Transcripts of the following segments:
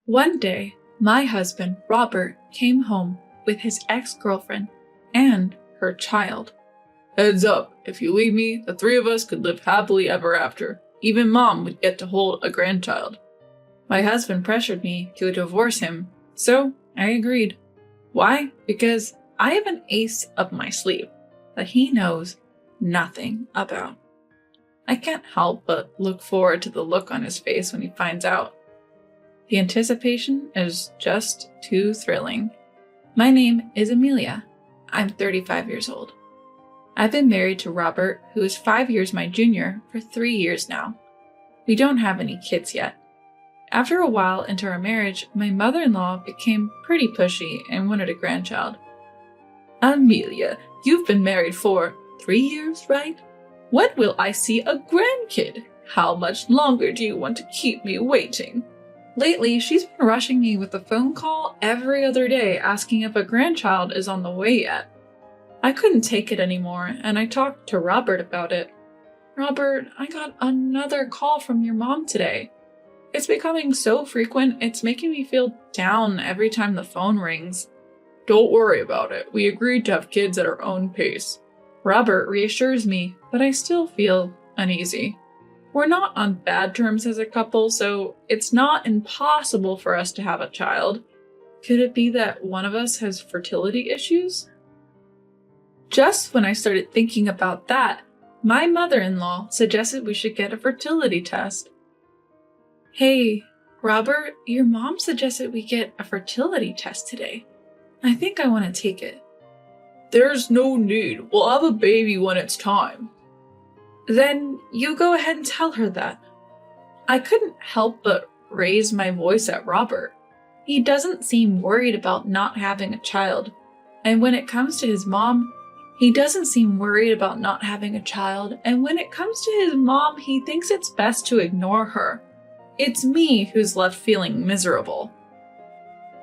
One day, my husband, Robert, came home with his ex-girlfriend and her child. Heads up, if you leave me, the three of us could live happily ever after. Even Mom would get to hold a grandchild. My husband pressured me to divorce him, so I agreed. Why? Because I have an ace up my sleeve that he knows nothing about. I can't help but look forward to the look on his face when he finds out. The anticipation is just too thrilling. My name is Amelia. I'm 35 years old. I've been married to Robert, who is 5 years my junior, for 3 years now. We don't have any kids yet. After a while into our marriage, my mother-in-law became pretty pushy and wanted a grandchild. Amelia, you've been married for 3 years, right? When will I see a grandkid? How much longer do you want to keep me waiting? Lately, she's been rushing me with a phone call every other day asking if a grandchild is on the way yet. I couldn't take it anymore, and I talked to Robert about it. Robert, I got another call from your mom today. It's becoming so frequent, it's making me feel down every time the phone rings. Don't worry about it. We agreed to have kids at our own pace. Robert reassures me, but I still feel uneasy. We're not on bad terms as a couple, so it's not impossible for us to have a child. Could it be that one of us has fertility issues? Just when I started thinking about that, my mother-in-law suggested we should get a fertility test. Hey, Robert, your mom suggested we get a fertility test today. I think I want to take it. There's no need. We'll have a baby when it's time. Then you go ahead and tell her that. I couldn't help but raise my voice at Robert. He doesn't seem worried about not having a child. And when it comes to his mom, he doesn't seem worried about not having a child. And when it comes to his mom, he thinks it's best to ignore her. It's me who's left feeling miserable.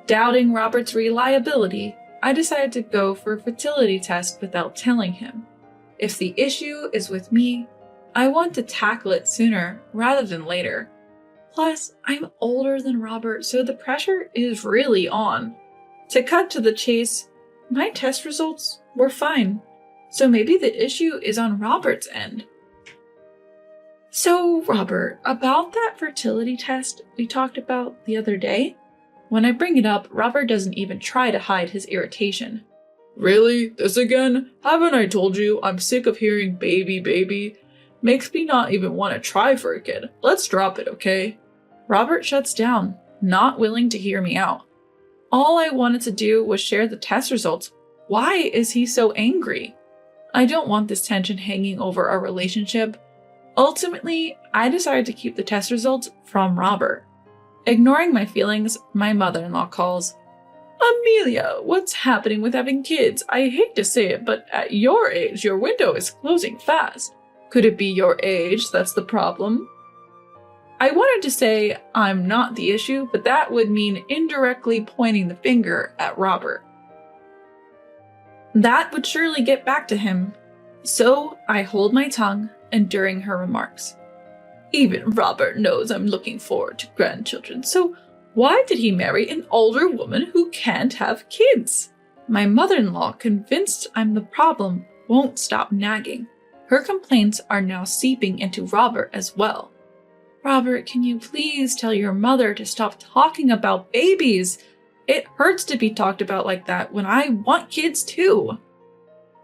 Doubting Robert's reliability, I decided to go for a fertility test without telling him. If the issue is with me, I want to tackle it sooner rather than later. Plus, I'm older than Robert, so the pressure is really on. To cut to the chase, my test results were fine, so maybe the issue is on Robert's end. So, Robert, about that fertility test we talked about the other day? When I bring it up, Robert doesn't even try to hide his irritation. Really? This again? Haven't I told you I'm sick of hearing baby, baby? Makes me not even want to try for a kid. Let's drop it, okay? Robert shuts down, not willing to hear me out. All I wanted to do was share the test results. Why is he so angry? I don't want this tension hanging over our relationship. Ultimately, I decided to keep the test results from Robert. Ignoring my feelings, my mother-in-law calls. Amelia, what's happening with having kids? I hate to say it, but at your age, your window is closing fast. Could it be your age that's the problem? I wanted to say I'm not the issue, but that would mean indirectly pointing the finger at Robert. That would surely get back to him. So I hold my tongue, enduring her remarks. Even Robert knows I'm looking forward to grandchildren, so why did he marry an older woman who can't have kids? My mother-in-law, convinced I'm the problem, won't stop nagging. Her complaints are now seeping into Robert as well. Robert, can you please tell your mother to stop talking about babies? It hurts to be talked about like that when I want kids too.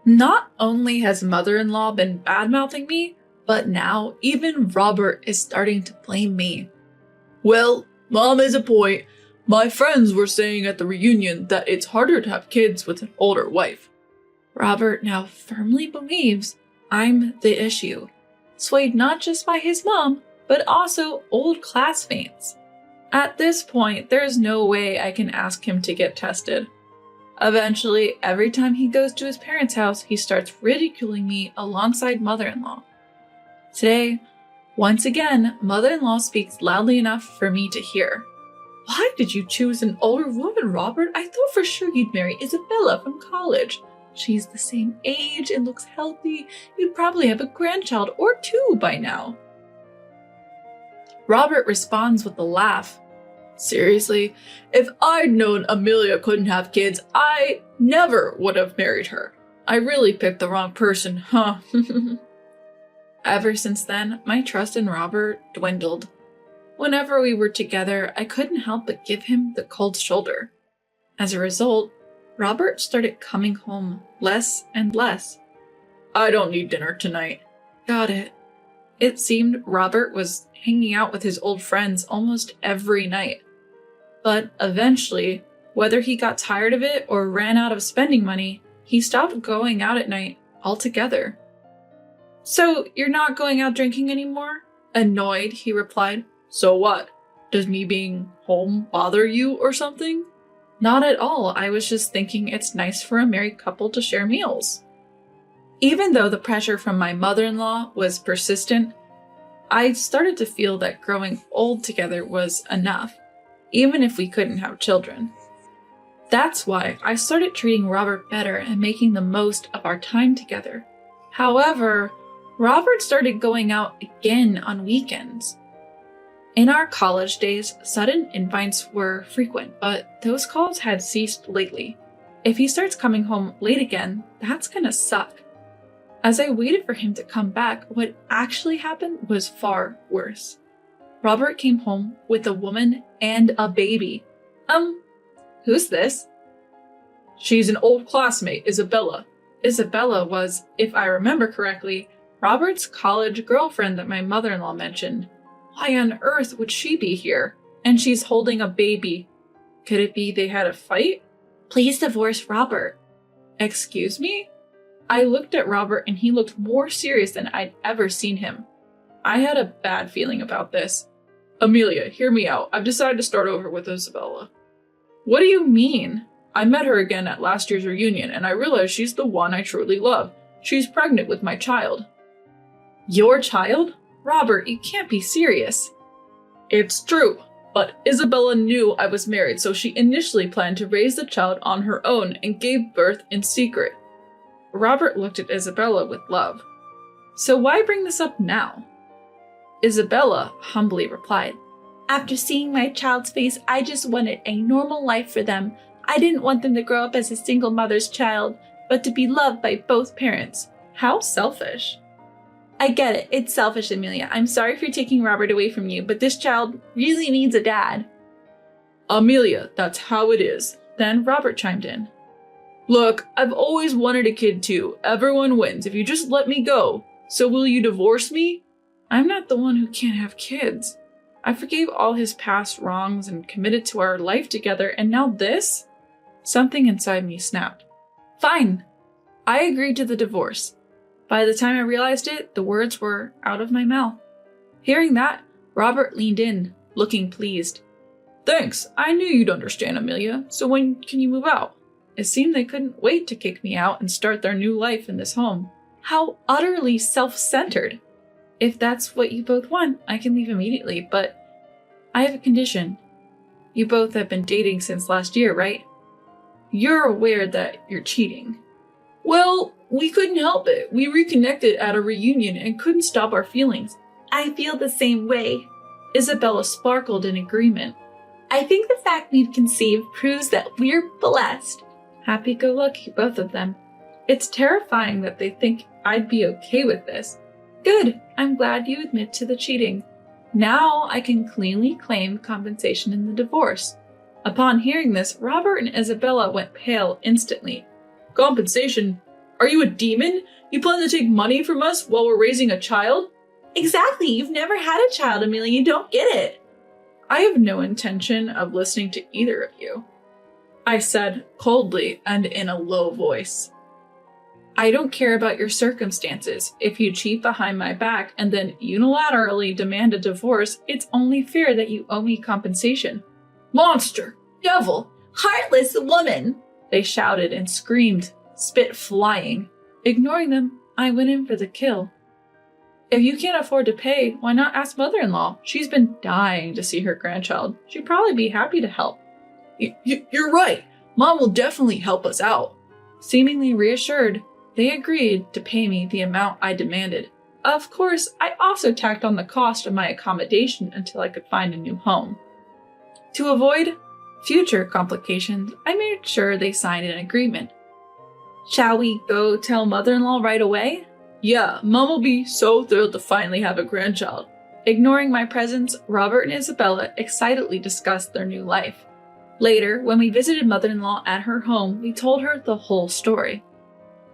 Not only has mother-in-law been bad-mouthing me, but now even Robert is starting to blame me. Well, Mom has a point. My friends were saying at the reunion that it's harder to have kids with an older wife. Robert now firmly believes I'm the issue, swayed not just by his mom, but also old classmates. At this point, there's no way I can ask him to get tested. Eventually, every time he goes to his parents' house, he starts ridiculing me alongside mother-in-law. Today, once again, mother-in-law speaks loudly enough for me to hear. Why did you choose an older woman, Robert? I thought for sure you'd marry Isabella from college. She's the same age and looks healthy. You'd probably have a grandchild or two by now. Robert responds with a laugh. Seriously, if I'd known Amelia couldn't have kids, I never would have married her. I really picked the wrong person, huh? Ever since then, my trust in Robert dwindled. Whenever we were together, I couldn't help but give him the cold shoulder. As a result, Robert started coming home less and less. I don't need dinner tonight. Got it. It seemed Robert was hanging out with his old friends almost every night. But eventually, whether he got tired of it or ran out of spending money, he stopped going out at night altogether. So, you're not going out drinking anymore? Annoyed, he replied. So what? Does me being home bother you or something? Not at all. I was just thinking it's nice for a married couple to share meals. Even though the pressure from my mother-in-law was persistent, I started to feel that growing old together was enough, even if we couldn't have children. That's why I started treating Robert better and making the most of our time together. However, Robert started going out again on weekends. In our college days, sudden invites were frequent, but those calls had ceased lately. If he starts coming home late again, that's gonna suck. As I waited for him to come back, what actually happened was far worse. Robert came home with a woman and a baby. Who's this? She's an old classmate, Isabella. Isabella was, if I remember correctly, Robert's college girlfriend that my mother-in-law mentioned. Why on earth would she be here? And she's holding a baby. Could it be they had a fight? Please divorce Robert. Excuse me? I looked at Robert and he looked more serious than I'd ever seen him. I had a bad feeling about this. Amelia, hear me out. I've decided to start over with Isabella. What do you mean? I met her again at last year's reunion and I realized she's the one I truly love. She's pregnant with my child. Your child? Robert, you can't be serious. It's true, but Isabella knew I was married, so she initially planned to raise the child on her own and gave birth in secret. Robert looked at Isabella with love. So why bring this up now? Isabella humbly replied, After seeing my child's face, I just wanted a normal life for them. I didn't want them to grow up as a single mother's child, but to be loved by both parents. How selfish. I get it. It's selfish, Amelia. I'm sorry for taking Robert away from you, but this child really needs a dad. Amelia, that's how it is. Then Robert chimed in. Look, I've always wanted a kid too. Everyone wins if you just let me go. So will you divorce me? I'm not the one who can't have kids. I forgave all his past wrongs and committed to our life together, and now this? Something inside me snapped. Fine. I agreed to the divorce. By the time I realized it, the words were out of my mouth. Hearing that, Robert leaned in, looking pleased. Thanks. I knew you'd understand, Amelia. So when can you move out? It seemed they couldn't wait to kick me out and start their new life in this home. How utterly self-centered. If that's what you both want, I can leave immediately, but I have a condition. You both have been dating since last year, right? You're aware that you're cheating. Well, we couldn't help it. We reconnected at a reunion and couldn't stop our feelings. I feel the same way. Isabella sparkled in agreement. I think the fact we've conceived proves that we're blessed. Happy-go-lucky, both of them. It's terrifying that they think I'd be okay with this. Good. I'm glad you admit to the cheating. Now I can cleanly claim compensation in the divorce. Upon hearing this, Robert and Isabella went pale instantly. Compensation? Are you a demon? You plan to take money from us while we're raising a child? Exactly. You've never had a child, Amelia. You don't get it. I have no intention of listening to either of you, I said coldly and in a low voice. I don't care about your circumstances. If you cheat behind my back and then unilaterally demand a divorce, it's only fair that you owe me compensation. Monster! Devil! Heartless woman! They shouted and screamed, spit flying. Ignoring them, I went in for the kill. If you can't afford to pay, why not ask mother-in-law? She's been dying to see her grandchild. She'd probably be happy to help. You're right. Mom will definitely help us out. Seemingly reassured, they agreed to pay me the amount I demanded. Of course, I also tacked on the cost of my accommodation until I could find a new home. To avoid future complications, I made sure they signed an agreement. Shall we go tell mother-in-law right away? Yeah, Mom will be so thrilled to finally have a grandchild. Ignoring my presence, Robert and Isabella excitedly discussed their new life. Later, when we visited mother-in-law at her home, we told her the whole story.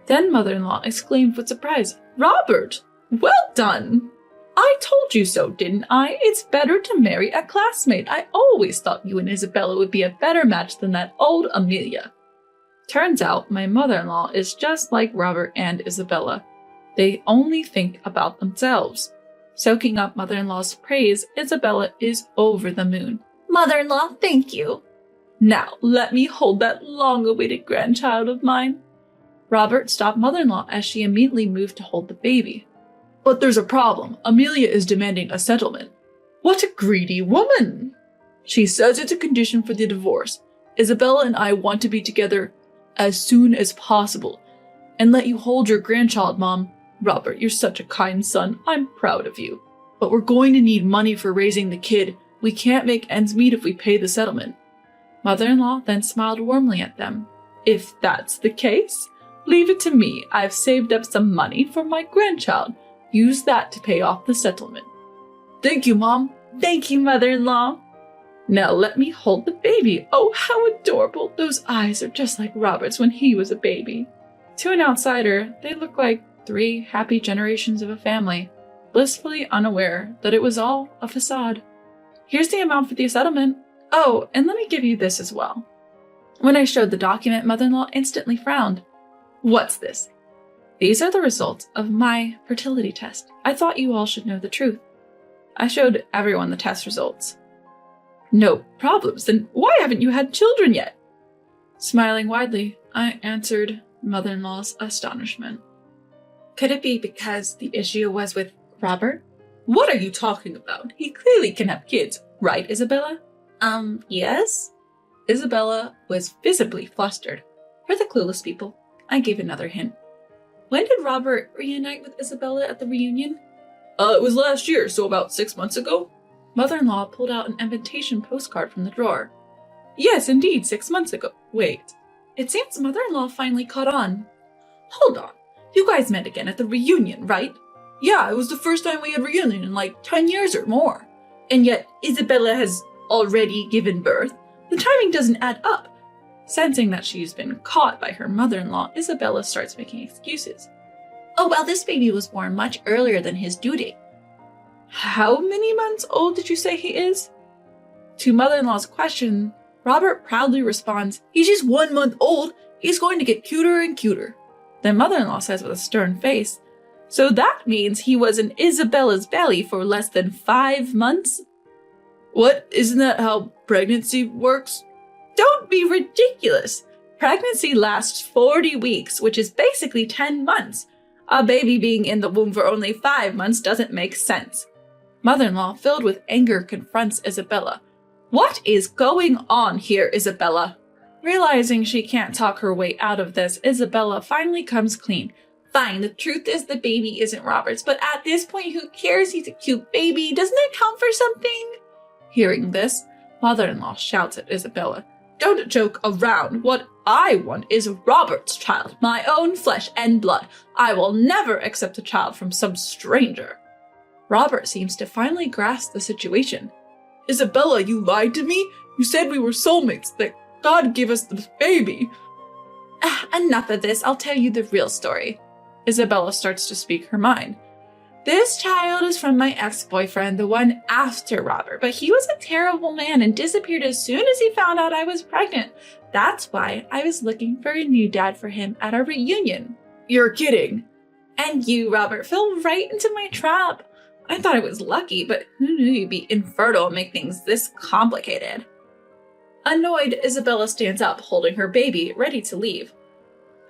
Then mother-in-law exclaimed with surprise, "Robert, well done! I told you so, didn't I? It's better to marry a classmate. I always thought you and Isabella would be a better match than that old Amelia." Turns out my mother-in-law is just like Robert and Isabella. They only think about themselves. Soaking up mother-in-law's praise, Isabella is over the moon. "Mother-in-law, thank you. Now let me hold that long-awaited grandchild of mine." Robert stopped mother-in-law as she immediately moved to hold the baby. But there's a problem. Amelia is demanding a settlement. What a greedy woman! She says it's a condition for the divorce. Isabella and I want to be together as soon as possible and let you hold your grandchild, Mom. Robert, you're such a kind son. I'm proud of you. But we're going to need money for raising the kid. We can't make ends meet if we pay the settlement. Mother-in-law then smiled warmly at them. If that's the case, leave it to me. I've saved up some money for my grandchild. Use that to pay off the settlement. Thank you, Mom. Thank you, mother-in-law. Now let me hold the baby. Oh, how adorable. Those eyes are just like Robert's when he was a baby. To an outsider, they look like 3 happy generations of a family, blissfully unaware that it was all a facade. Here's the amount for the settlement. Oh, and let me give you this as well. When I showed the document, mother-in-law instantly frowned. What's this? These are the results of my fertility test. I thought you all should know the truth. I showed everyone the test results. No problems. Then why haven't you had children yet? Smiling widely, I answered mother-in-law's astonishment. Could it be because the issue was with Robert? What are you talking about? He clearly can have kids, right, Isabella? Yes? Isabella was visibly flustered. For the clueless people, I gave another hint. When did Robert reunite with Isabella at the reunion? It was last year, so about 6 months ago. Mother-in-law pulled out an invitation postcard from the drawer. Yes, indeed, 6 months ago. Wait. It seems mother-in-law finally caught on. Hold on. You guys met again at the reunion, right? Yeah, it was the first time we had reunion in like 10 years or more. And yet, Isabella has already given birth. The timing doesn't add up. Sensing that she's been caught by her mother-in-law, Isabella starts making excuses. Oh, well, this baby was born much earlier than his due date. How many months old did you say he is? To mother-in-law's question, Robert proudly responds, "He's just 1 month old. He's going to get cuter and cuter." Then mother-in-law says with a stern face, "So that means he was in Isabella's belly for less than 5 months?" What? Isn't that how pregnancy works? Don't be ridiculous. Pregnancy lasts 40 weeks, which is basically 10 months. A baby being in the womb for only 5 months doesn't make sense. Mother-in-law, filled with anger, confronts Isabella. What is going on here, Isabella? Realizing she can't talk her way out of this, Isabella finally comes clean. Fine, the truth is the baby isn't Robert's, but at this point, who cares? He's a cute baby. Doesn't that count for something? Hearing this, mother-in-law shouts at Isabella. Don't joke around. What I want is Robert's child, my own flesh and blood. I will never accept a child from some stranger. Robert seems to finally grasp the situation. Isabella, you lied to me? You said we were soulmates, that God gave us this baby. Enough of this. I'll tell you the real story. Isabella starts to speak her mind. This child is from my ex-boyfriend, the one after Robert, but he was a terrible man and disappeared as soon as he found out I was pregnant. That's why I was looking for a new dad for him at our reunion. You're kidding. And you, Robert, fell right into my trap. I thought I was lucky, but who knew you'd be infertile and make things this complicated? Annoyed, Isabella stands up, holding her baby, ready to leave.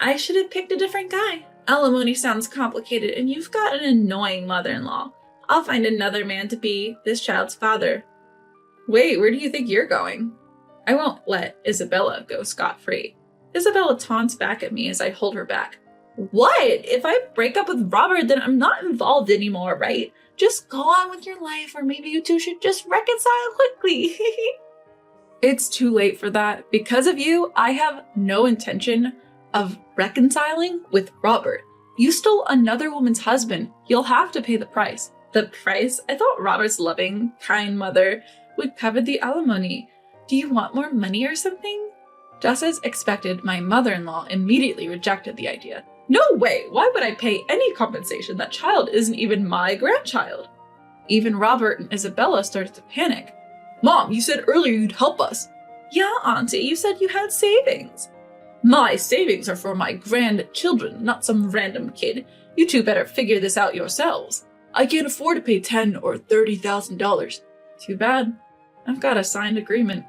I should have picked a different guy. Alimony sounds complicated, and you've got an annoying mother-in-law. I'll find another man to be this child's father. Wait, where do you think you're going? I won't let Isabella go scot-free. Isabella taunts back at me as I hold her back. What? If I break up with Robert, then I'm not involved anymore, right? Just go on with your life, or maybe you two should just reconcile quickly. It's too late for that. Because of you, I have no intention of reconciling with Robert. You stole another woman's husband. You'll have to pay the price. The price? I thought Robert's loving, kind mother would cover the alimony. Do you want more money or something? Just as expected, my mother-in-law immediately rejected the idea. No way! Why would I pay any compensation? That child isn't even my grandchild. Even Robert and Isabella started to panic. Mom, you said earlier you'd help us. Yeah, Auntie, you said you had savings. My savings are for my grandchildren, not some random kid. You two better figure this out yourselves. I can't afford to pay $10,000 or $30,000. Too bad. I've got a signed agreement.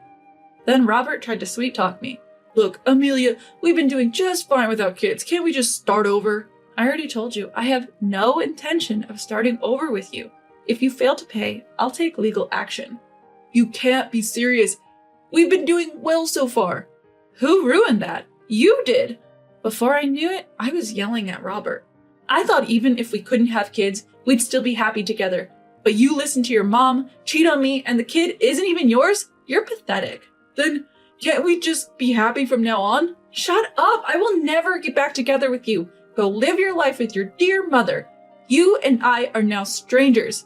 Then Robert tried to sweet talk me. Look, Amelia, we've been doing just fine without kids. Can't we just start over? I already told you, I have no intention of starting over with you. If you fail to pay, I'll take legal action. You can't be serious. We've been doing well so far. Who ruined that? You did! Before I knew it, I was yelling at Robert. I thought even if we couldn't have kids, we'd still be happy together. But you listen to your mom, cheat on me, and the kid isn't even yours? You're pathetic. Then can't we just be happy from now on? Shut up! I will never get back together with you. Go live your life with your dear mother. You and I are now strangers.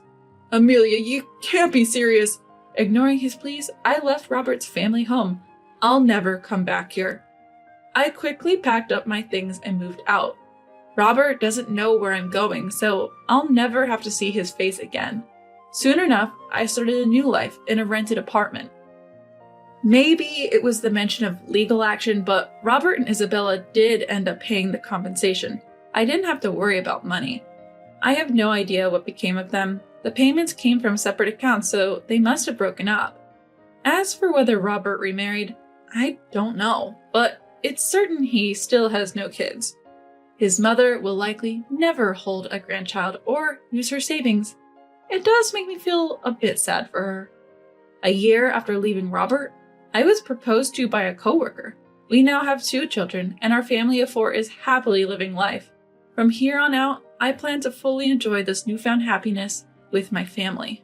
Amelia, you can't be serious. Ignoring his pleas, I left Robert's family home. I'll never come back here. I quickly packed up my things and moved out. Robert doesn't know where I'm going, so I'll never have to see his face again. Soon enough, I started a new life in a rented apartment. Maybe it was the mention of legal action, but Robert and Isabella did end up paying the compensation. I didn't have to worry about money. I have no idea what became of them. The payments came from separate accounts, so they must have broken up. As for whether Robert remarried, I don't know, but it's certain he still has no kids. His mother will likely never hold a grandchild or use her savings. It does make me feel a bit sad for her. A year after leaving Robert, I was proposed to by a coworker. We now have 2 children, and our family of 4 is happily living life. From here on out, I plan to fully enjoy this newfound happiness with my family.